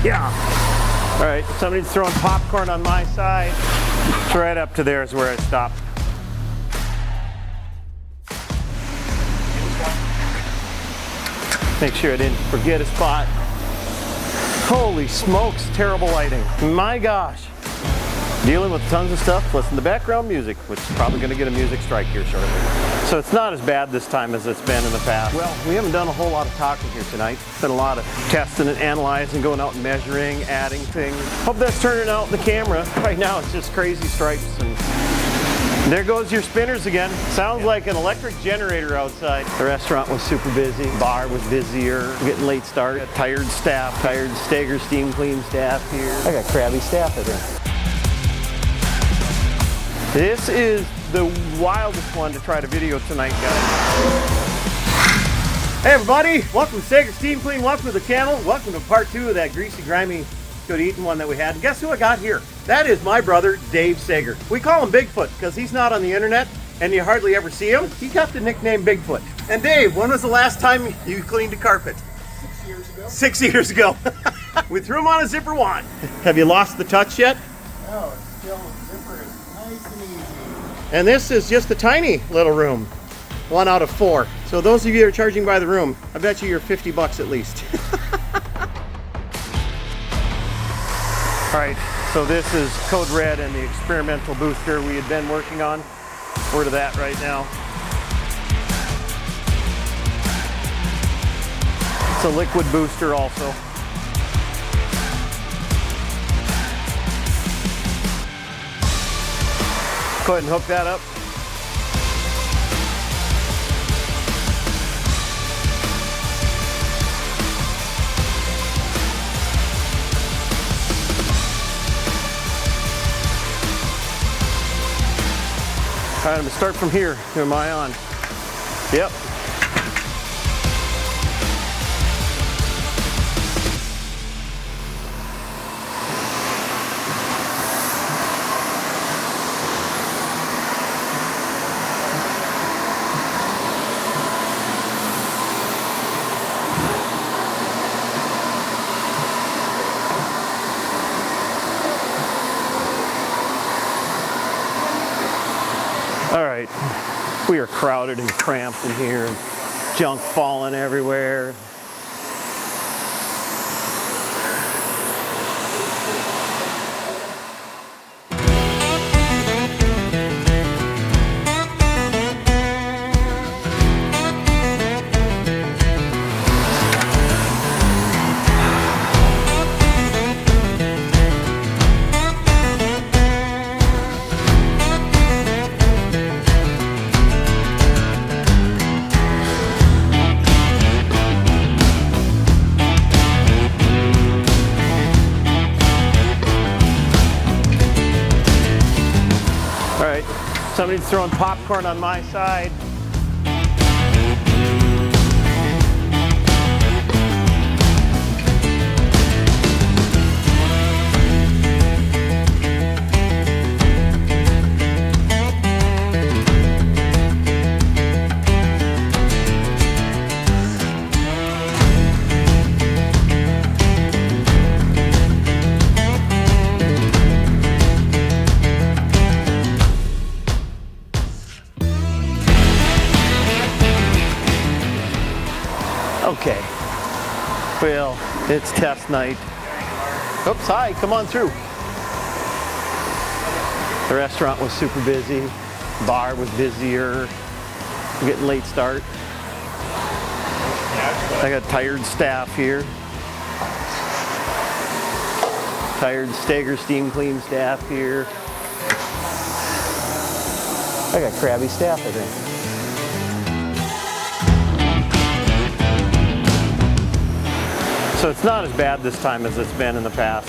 Yeah. All right, somebody's throwing popcorn on my side. It's right up to there is where I stopped. Make sure I didn't forget a spot. Holy smokes, terrible lighting. My gosh. Dealing with tons of stuff, listen to background music, which is probably gonna get a music strike here shortly. So it's not as bad this time as it's been in the past. Well, we haven't done a whole lot of talking here tonight. It's been a lot of testing and analyzing, going out and measuring, adding things. Hope that's turning out in the camera. Right now it's just crazy stripes, and there goes your spinners again. Sounds like an electric generator outside. The restaurant was super busy. Bar was busier. Getting late start. Got tired staff. Tired Saigers steam clean staff here. I got crabby staff in there. This is the wildest one to try to video tonight, guys. Hey everybody, welcome to Saigers Steam Clean. Welcome to the channel. Welcome to part 2 of that greasy, grimy, good eating one that we had. And guess who I got here? That is my brother, Dave Saiger. We call him Bigfoot because he's not on the internet and you hardly ever see him. He got the nickname Bigfoot. And Dave, when was the last time you cleaned a carpet? 6 years ago. 6 years ago. We threw him on a zipper wand. Have you lost the touch yet? No, it's still zipper. Nice and easy. And this is just a tiny little room. 1 out of 4. So those of you that are charging by the room, I bet you're 50 bucks at least. All right, so this is Code Red and the experimental booster we had been working on. We're to that right now. It's a liquid booster also. Go ahead and hook that up. All right, I'm gonna start from here. Am I on? Yep. All right, we are crowded and cramped in here, and junk falling everywhere. All right, somebody's throwing popcorn on my side. Okay, well, it's test night. Oops, hi, come on through. The restaurant was super busy. Bar was busier. Getting late start. I got tired staff here. Tired Saigers steam clean staff here. I got crabby staff, I think. So it's not as bad this time as it's been in the past.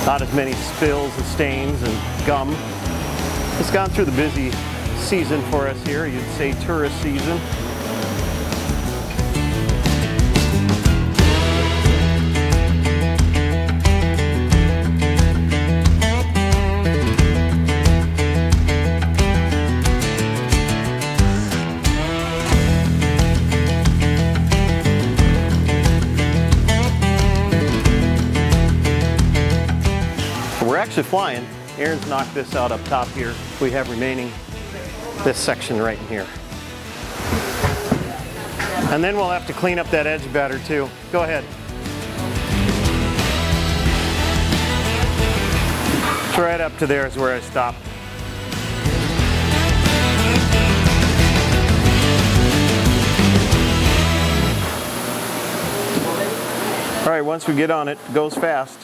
Not as many spills and stains and gum. It's gone through the busy season for us here. You'd say tourist season. keeps it flying. Aaron's knocked this out up top here. We have remaining this section right in here. And then we'll have to clean up that edge better too. Go ahead. It's right up to there is where I stopped. All right, once we get on it, it goes fast.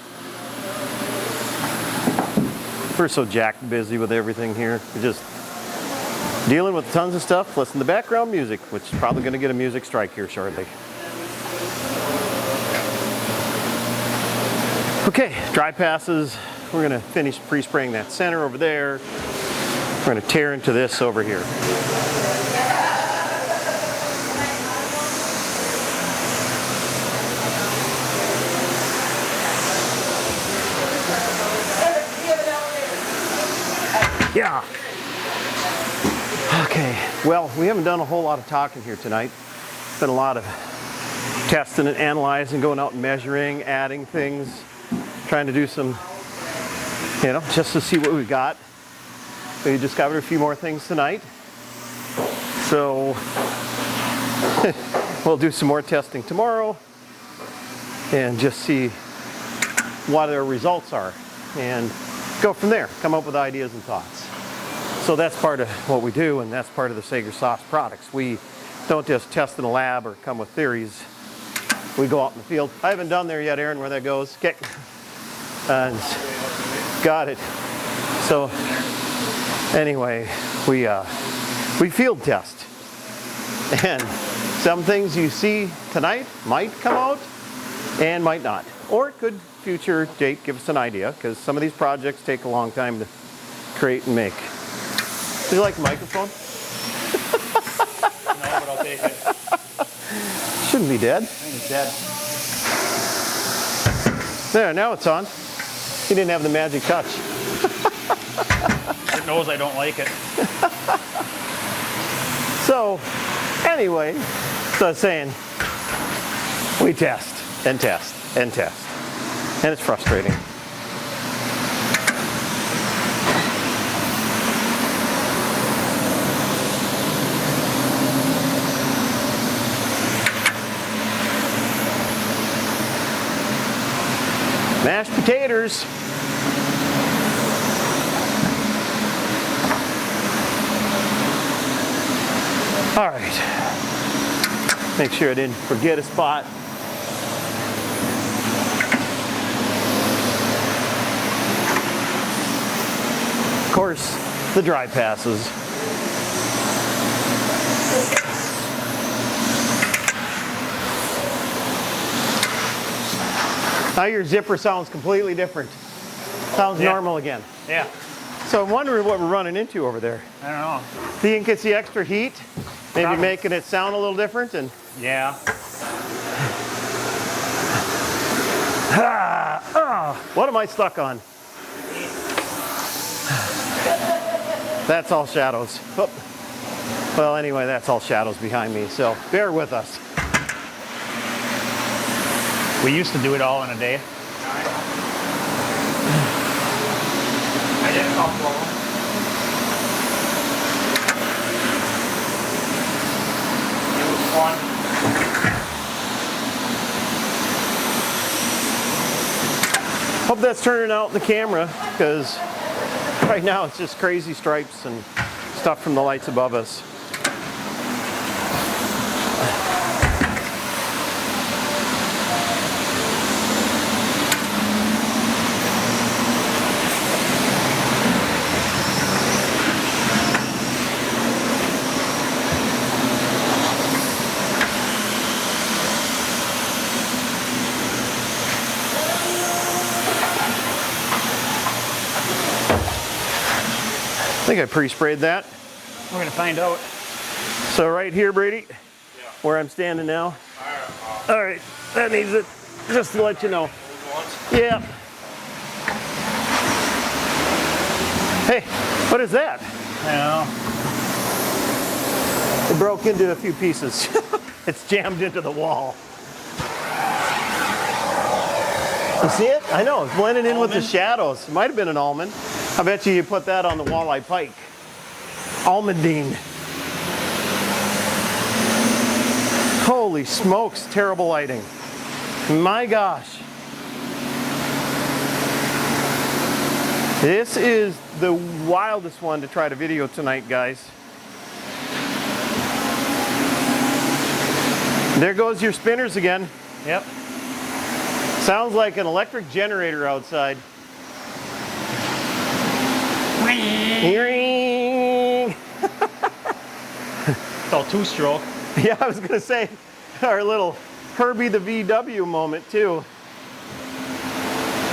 We're so jacked busy with everything here. We're just dealing with tons of stuff. Listen to background music, which is probably going to get a music strike here shortly. Okay, dry passes. We're going to finish pre-spraying that center over there. We're going to tear into this over here. Yeah. Okay, well, we haven't done a whole lot of talking here tonight. It's been a lot of testing and analyzing, going out and measuring, adding things, trying to do some, just to see what we've got. We discovered a few more things tonight. So we'll do some more testing tomorrow and just see what our results are and go from there, come up with ideas and thoughts. So that's part of what we do, and that's part of the Saigers Sauce products. We don't just test in a lab or come with theories. We go out in the field. I haven't done there yet, Aaron, where that goes. Okay. And got it. So anyway, we field test. And some things you see tonight might come out and might not. Or it could future date give us an idea, because some of these projects take a long time to create and make. Do you like the microphone? No, but I'll take it. Shouldn't be dead. I think it's dead. There, now it's on. He didn't have the magic touch. It knows I don't like it. So, anyway, so I was saying, we test and test and test. And it's frustrating. Mashed potatoes. All right. Make sure I didn't forget a spot. Of course, the dry passes. Now your zipper sounds completely different. Sounds normal again. Yeah. So I'm wondering what we're running into over there. I don't know. Do you get the extra heat? Maybe Probably. making it sound a little different? And Yeah. what am I stuck on? That's all shadows. Oh. Well, anyway, that's all shadows behind me, so bear with us. We used to do it all in a day. I did a couple of them. It was fun. Hope that's turning out in the camera, because right now it's just crazy stripes and stuff from the lights above us. I think I pre-sprayed that. We're gonna find out. So right here, Brady, where I'm standing now. All right, that needs it, just to let you know. Yeah. Hey, what is that? I don't know. It broke into a few pieces. It's jammed into the wall. You see it? I know, it's blending in with the shadows. It might have been an almond. I bet you put that on the walleye pike. Almondine. Holy smokes, terrible lighting. My gosh. This is the wildest one to try to video tonight, guys. There goes your spinners again. Yep. Sounds like an electric generator outside. It's all two-stroke. Yeah, I was gonna say, our little Herbie the VW moment too.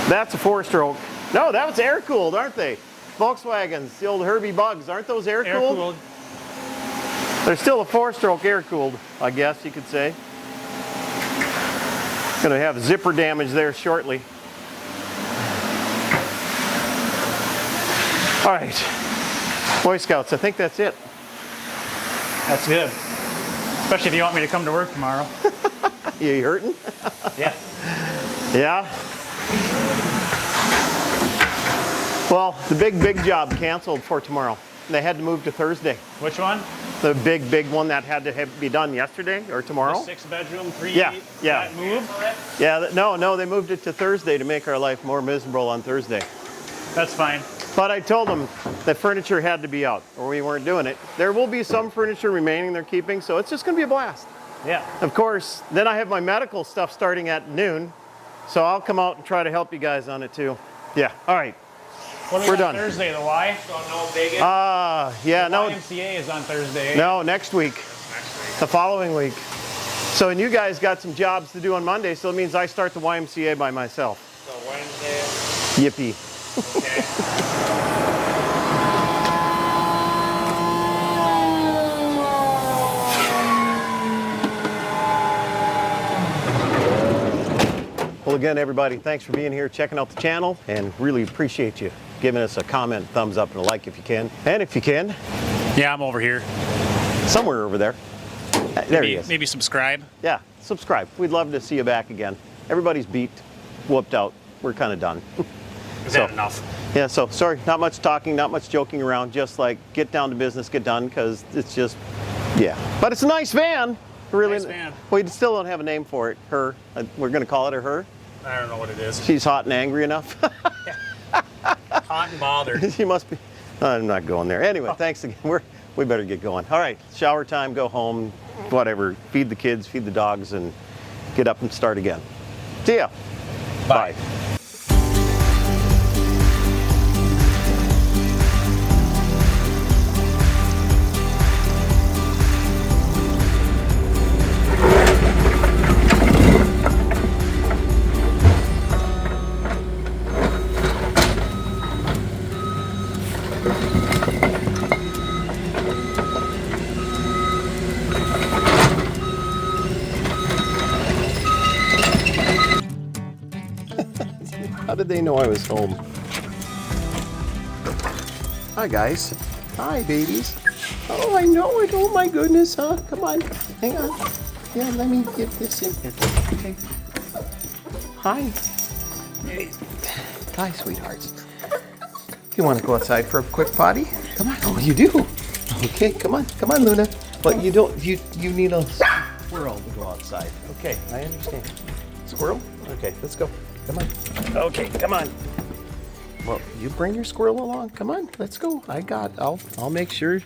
That's a 4-stroke. No, that was air-cooled, aren't they? Volkswagens, the old Herbie Bugs, aren't those air-cooled? Air-cooled. They're still a 4-stroke air-cooled, I guess you could say. Gonna have zipper damage there shortly. All right, Boy Scouts, I think that's it. That's good. Especially if you want me to come to work tomorrow. You hurting? Yeah. Yeah? Well, the big job canceled for tomorrow. They had to move to Thursday. Which one? The big one that had to be done yesterday or tomorrow. The 6-bedroom, 3. Yeah. That move? Yeah, no, they moved it to Thursday to make our life more miserable on Thursday. That's fine. But I told them that furniture had to be out or we weren't doing it. There will be some furniture remaining they're keeping, so it's just gonna be a blast. Yeah. Of course, then I have my medical stuff starting at noon, so I'll come out and try to help you guys on it too. Yeah, all right. We're done. Thursday, the Y? So no big. Yeah, no. YMCA is on Thursday. No, next week. The following week. So, and you guys got some jobs to do on Monday, so it means I start the YMCA by myself. So Wednesday. Yippee. Okay. Well, again, everybody, thanks for being here, checking out the channel, and really appreciate you giving us a comment, thumbs up, and a like if you can. And if you can, Yeah, I'm over here. somewhere over there. There he is. Maybe subscribe. Yeah, subscribe. We'd love to see you back again. Everybody's beat, whooped out. We're kind of done. Is that enough? Yeah, so sorry, not much talking, not much joking around, just like get down to business, get done, because it's just, yeah. But it's a nice van. Really, Nice van. We still don't have a name for it. Her. We're going to call it a her. I don't know what it is. She's hot and angry enough. Hot and bothered. She must be. I'm not going there. Anyway, thanks again. We better get going. All right, shower time, go home, whatever. Feed the kids, feed the dogs, and get up and start again. See ya. Bye. How did they know I was home? Hi, guys. Hi, babies. Oh, I know it. Oh, my goodness, huh? Come on. Hang on. Yeah, let me get this in here. Okay. Hi. Hey. Hi, sweethearts. You want to go outside for a quick potty? Come on. Oh, you do? Okay, come on. Come on, Luna. But you don't, you need a squirrel to go outside. Okay, I understand. Squirrel? Okay, let's go. Come on. Okay, come on. Well, you bring your squirrel along. Come on, let's go. I'll make sure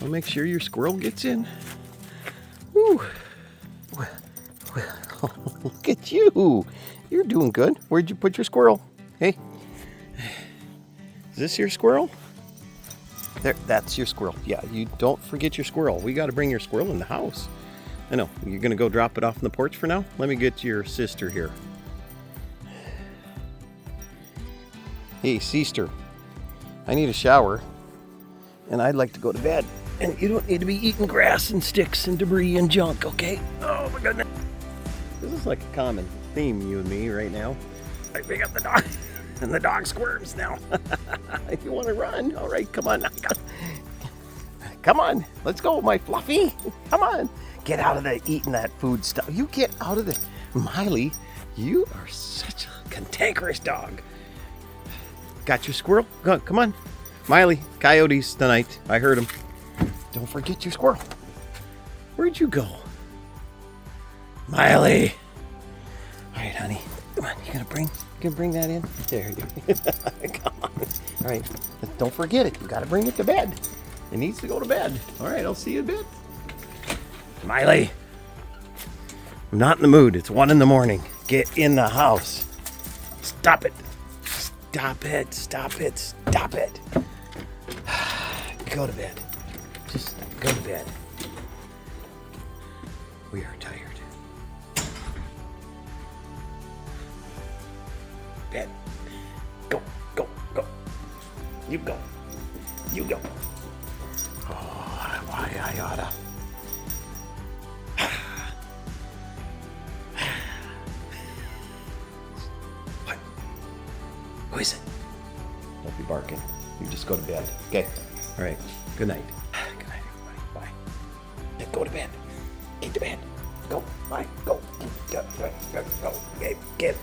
your squirrel gets in. Woo. Look at you. You're doing good. Where'd you put your squirrel? Hey. Is this your squirrel? There, that's your squirrel. Yeah, you don't forget your squirrel. We got to bring your squirrel in the house. I know. You're going to go drop it off on the porch for now? Let me get your sister here. Hey, sister. I need a shower, and I'd like to go to bed. And you don't need to be eating grass and sticks and debris and junk, okay? Oh, my goodness. This is like a common theme, you and me, right now. I pick up the dog, and the dog squirms now. If you want to run, all right, come on. Come on, let's go, my fluffy. Come on. Get out of there eating that food stuff. You get out of there. Miley, You are such a cantankerous dog. Got your squirrel? Come on. Miley, coyotes tonight. I heard them. Don't forget your squirrel. Where'd you go? Miley. All right, honey. Come on. You gonna bring that in? There you go. Come on. All right. Don't forget it. You gotta bring it to bed. It needs to go to bed. All right. I'll see you in bed. Miley. I'm not in the mood. It's 1 a.m. Get in the house. Stop it. Stop it. Stop it. Stop it. Go to bed. Just go to bed. We are tired. Bed. Go, go, go. You go. You go. Oh, why I oughta. What? Who is it? Don't be barking. You just go to bed. Okay. All right. Good night. Good night, everybody. Bye. Then go to bed. Get to bed. Go. Bye. Go. Go. Go. Go. Go. Get.